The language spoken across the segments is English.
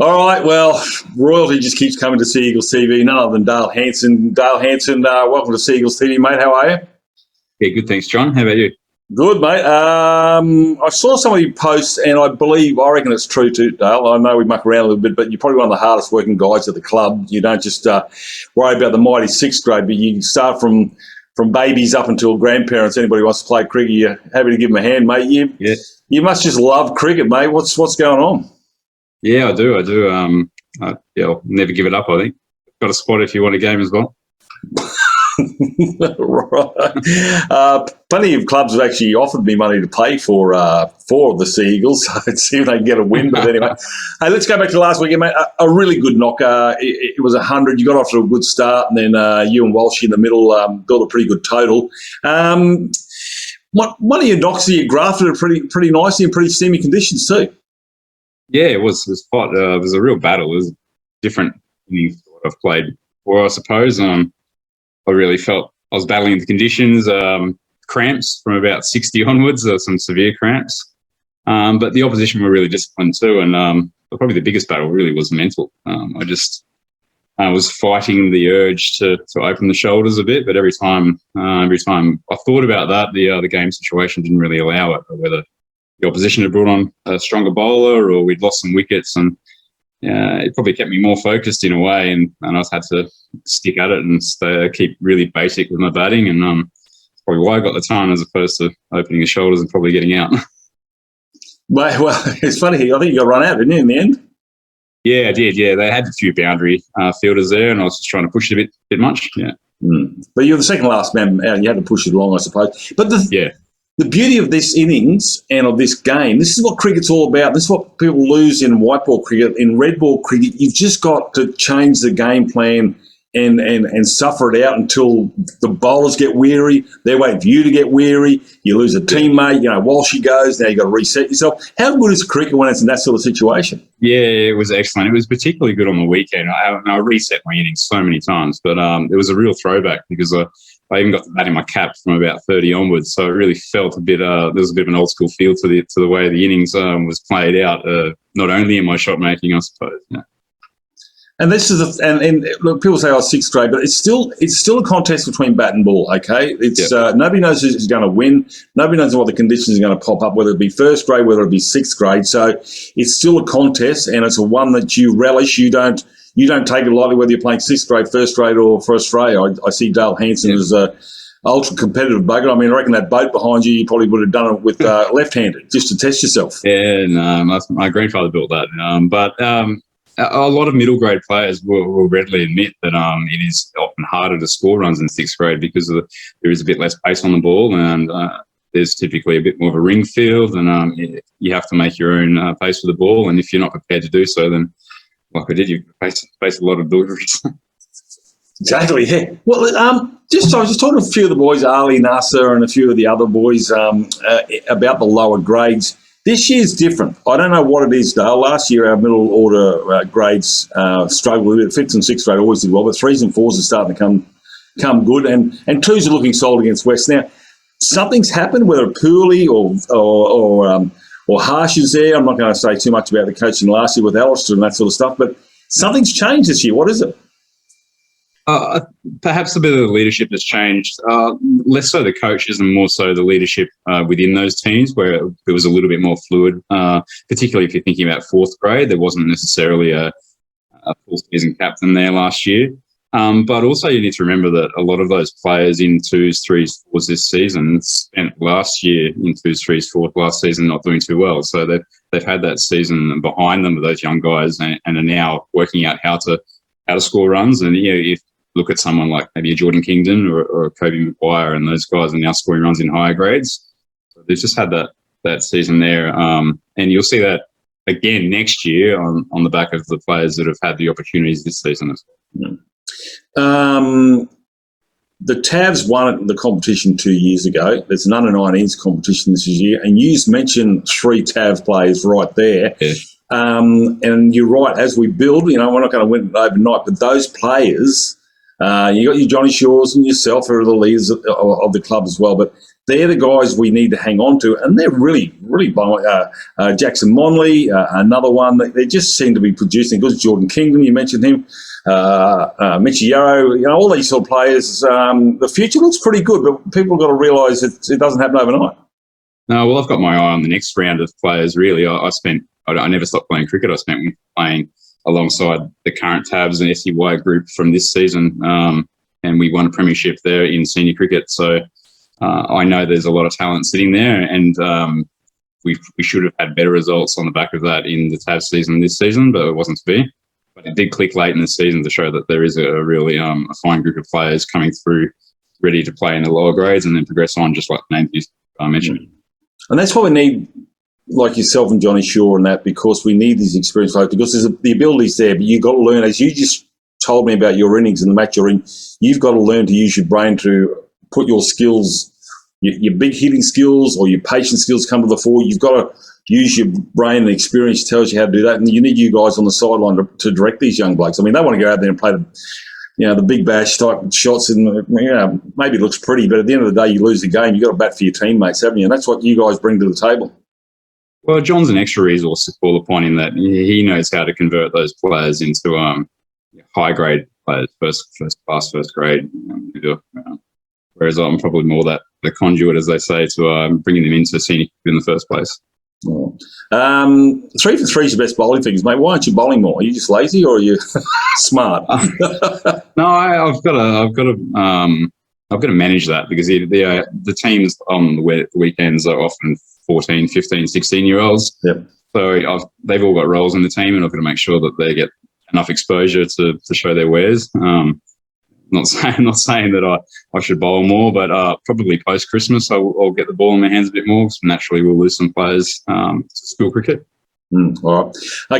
All right, well, royalty just keeps coming to Sea Eagles TV, none other than Dale Hansen. Dale Hansen, welcome to Sea Eagles TV, mate. How are you? Yeah, good, thanks, John. How about you? Good, mate. I saw some of your posts, and I reckon it's true too, Dale. I know we muck around a little bit, but you're probably one of the hardest working guys at the club. You don't just worry about the mighty sixth grade, but you start from babies up until grandparents. Anybody wants to play cricket, you're happy to give them a hand, mate. You must just love cricket, mate. What's going on? Yeah, I do. I'll never give it up, I think. Got a spot if you want a game as well. Right. Plenty of clubs have actually offered me money to pay for the Sea Eagles. Let's see if they can get a win. But anyway, hey, let's go back to last weekend, mate. A really good knocker. It was 100. You got off to a good start, and then you and Walsh in the middle built a pretty good total. One of your knocks that you grafted it pretty nicely in pretty steamy conditions too. Yeah, it was quite. It was a real battle. It was different innings to what I've played before, I suppose. I really felt I was battling the conditions, cramps from about 60 onwards, some severe cramps. But the opposition were really disciplined too, and probably the biggest battle really was mental. I was fighting the urge to open the shoulders a bit, but every time I thought about that, the game situation didn't really allow it, whether the opposition had brought on a stronger bowler or we'd lost some wickets, and it probably kept me more focused in a way, and I just had to stick at it and keep really basic with my batting, and probably why I got the ton as opposed to opening the shoulders and probably getting out. Well, it's funny. I think you got run out, didn't you, in the end? Yeah, I did. Yeah, they had a few boundary fielders there, and I was just trying to push it a bit much. Yeah. But you're the second last man out. You had to push it along, I suppose. But the beauty of this innings and of this game, this is what cricket's all about. This is what people lose in white ball cricket. In red ball cricket, you've just got to change the game plan and suffer it out until the bowlers get weary. They're waiting for you to get weary. You lose a teammate, while she goes, now you've got to reset yourself. How good is cricket when it's in that sort of situation? Yeah, it was excellent. It was particularly good on the weekend. I reset my innings so many times, but it was a real throwback because I even got that in my cap from about 30 onwards, so it really felt a bit. There was a bit of an old school feel to the way the innings was played out. Not only in my shot making, I suppose. Yeah. And this is and look, people say sixth grade, but it's still a contest between bat and ball. Okay, it's nobody knows who's going to win. Nobody knows what the conditions are going to pop up, whether it be first grade, whether it be sixth grade. So it's still a contest, and it's a one that you relish. You don't take it lightly whether you're playing sixth grade, first grade, or for Australia. I see Dale Hansen as a ultra competitive bugger. I mean, I reckon that boat behind you probably would have done it with left-handed just to test yourself. Yeah, no, my grandfather built that. But a lot of middle grade players will readily admit that it is often harder to score runs in sixth grade because there is a bit less pace on the ball, and there's typically a bit more of a ring field, and you have to make your own pace with the ball. And if you're not prepared to do so, then like I did, you face a lot of deliveries. Exactly, yeah. Well, I was just talking to a few of the boys, Ali, Nasser, and a few of the other boys about the lower grades. This year's different. I don't know what it is, Dale. Last year, our middle order grades struggled a bit. Fifth and sixth grade always did well, but threes and fours are starting to come good, and twos are looking solid against West. Now, something's happened, whether Pooley or Harsh is there. I'm not going to say too much about the coaching last year with Alistair and that sort of stuff, but something's changed this year. What is it? Perhaps a bit of the leadership has changed, less so the coaches and more so the leadership within those teams, where it was a little bit more fluid, particularly if you're thinking about fourth grade. There wasn't necessarily a full season captain there last year. But also you need to remember that a lot of those players in twos, threes, fours this season spent last year in twos, threes, fours last season not doing too well. So they've had that season behind them with those young guys and are now working out how to score runs. And if look at someone like maybe a Jordan Kingdon or a Kobe Maguire, and those guys are now scoring runs in higher grades. So they've just had that season there. And you'll see that again next year on the back of the players that have had the opportunities this season as well. The Tavs won the competition 2 years ago. There's an under-19s competition this year, and you just mentioned 3 Tav players right there. Yeah. And you're right, as we build, we're not going to win overnight, but those players, you got your Johnny Shaws and yourself who are the leaders of the club as well, but they're the guys we need to hang on to, and they're really Jackson Monley, another one. They just seem to be producing good. Jordan Kingdom, you mentioned him, Michi Yarrow, all these sort of players. The future looks pretty good, but people have got to realise it doesn't happen overnight. No, well, I've got my eye on the next round of players, really. I never stopped playing cricket. I spent playing alongside the current Tabs and SEY group from this season, and we won a premiership there in senior cricket. So I know there's a lot of talent sitting there, and we should have had better results on the back of that in the Tabs season this season, but it wasn't to be. But it did click late in the season to show that there is a really a fine group of players coming through ready to play in the lower grades and then progress on, just like the names you mentioned. And that's why we need, like yourself and Johnny Shaw and that, because we need these experienced players, because the ability's there, but you've got to learn, as you just told me about your innings and the match you're in, you've got to learn to use your brain to put your skills, your big hitting skills or your patient skills come to the fore. You've got to use your brain, and experience tells you how to do that, and you need you guys on the sideline to direct these young blokes. I mean, they want to go out there and play the big bash type shots, and maybe it looks pretty, but at the end of the day, you lose the game. You've got to bat for your teammates, haven't you? And that's what you guys bring to the table. Well, John's an extra resource to call upon in that he knows how to convert those players into high grade players, first class, first grade. Whereas I'm probably more the conduit, as they say, to bringing them into senior in the first place. 3 for 3 is your best bowling figures, mate. Why aren't you bowling more? Are you just lazy, or are you smart? No, I've got to manage that, because the teams on the weekends are often 14, 15, 16-year-olds. Yep. So they've all got roles in the team, and I've got to make sure that they get enough exposure to show their wares. Not saying that I should bowl more, but probably post-Christmas I'll get the ball in my hands a bit more, because naturally we'll lose some players to school cricket. All right.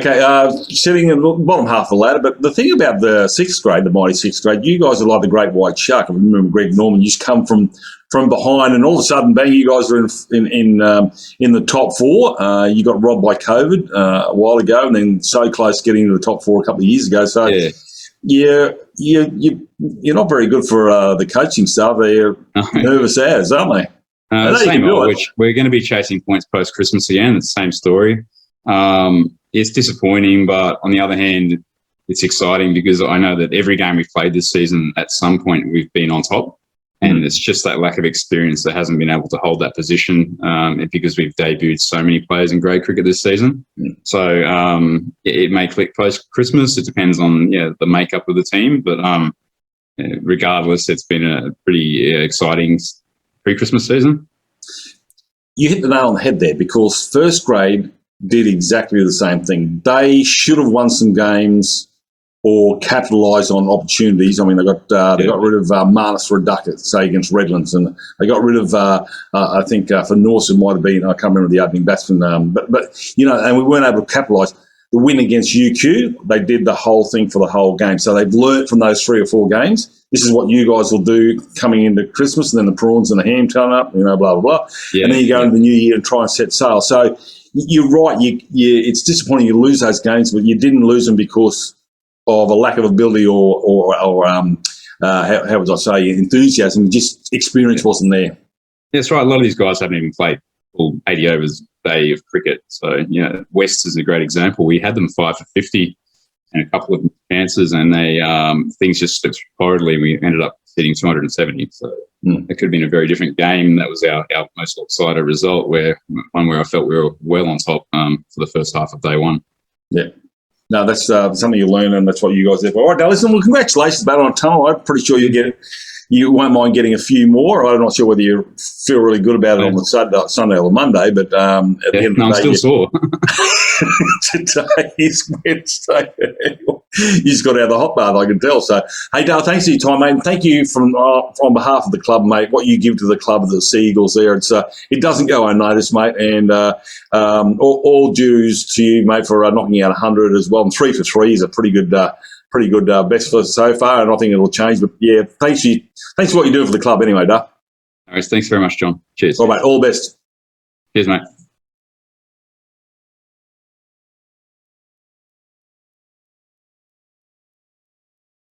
Okay, sitting in the bottom half of the ladder, but the thing about the 6th grade, the mighty 6th grade, you guys are like the great white shark. I remember Greg Norman, you just come from behind, and all of a sudden, bang, you guys are in the top 4. You got robbed by COVID a while ago, and then so close getting into the top 4 a couple of years ago. So you're not very good for the coaching staff. They're nervous as, aren't they? Same old, which we're going to be chasing points post-Christmas again. It's the same story. It's disappointing, but on the other hand, it's exciting, because I know that every game we've played this season, at some point we've been on top, and it's just that lack of experience that hasn't been able to hold that position, because we've debuted so many players in grade cricket this season. So it may click post-Christmas. It depends on the makeup of the team, but regardless, it's been a pretty exciting pre-Christmas season. You hit the nail on the head there, because first grade did exactly the same thing. They should have won some games or capitalised on opportunities. I mean, they got rid of Marnus for a duck, say, against Redlands, and they got rid of I think for Norse it might have been, I can't remember the opening batsman, but and we weren't able to capitalise. The win against UQ, they did the whole thing for the whole game. So they've learnt from those 3 or 4 games. This is what you guys will do coming into Christmas, and then the prawns and the ham turn up, blah, blah, blah. Yeah, and then you go into the new year and try and set sail. So you're right. It's disappointing you lose those games, but you didn't lose them because of a lack of ability or how would I say, enthusiasm. Just experience wasn't there. That's right. A lot of these guys haven't even played full 80 overs day of cricket. So, West is a great example. We had them 5 for 50 and a couple of chances, and they things just slipped horridly, and we ended up hitting 270. So it could have been a very different game. That was our most lopsided result, where I felt we were well on top for the first half of day 1. Yeah. No, that's something you learn, and that's what you guys do. All right, now listen, well, congratulations, Battle on Tunnel. I'm pretty sure you won't mind getting a few more. I'm not sure whether you feel really good about it on the Sunday or the Monday, but at the end of the day, I'm still sore. Today is Wednesday. You just got out of the hot bath, I can tell. So, hey, Dale, thanks for your time, mate. And thank you on behalf of the club, mate. What you give to the club, the Seagulls there, it doesn't go unnoticed, mate. And all dues to you, mate, for knocking out 100 as well. And 3 for 3 is a pretty good best for so far, and I think it'll change. But yeah, thanks for what you're doing for the club anyway, Dale. All right, thanks very much, John. Cheers. All right, mate. All the best. Cheers, mate.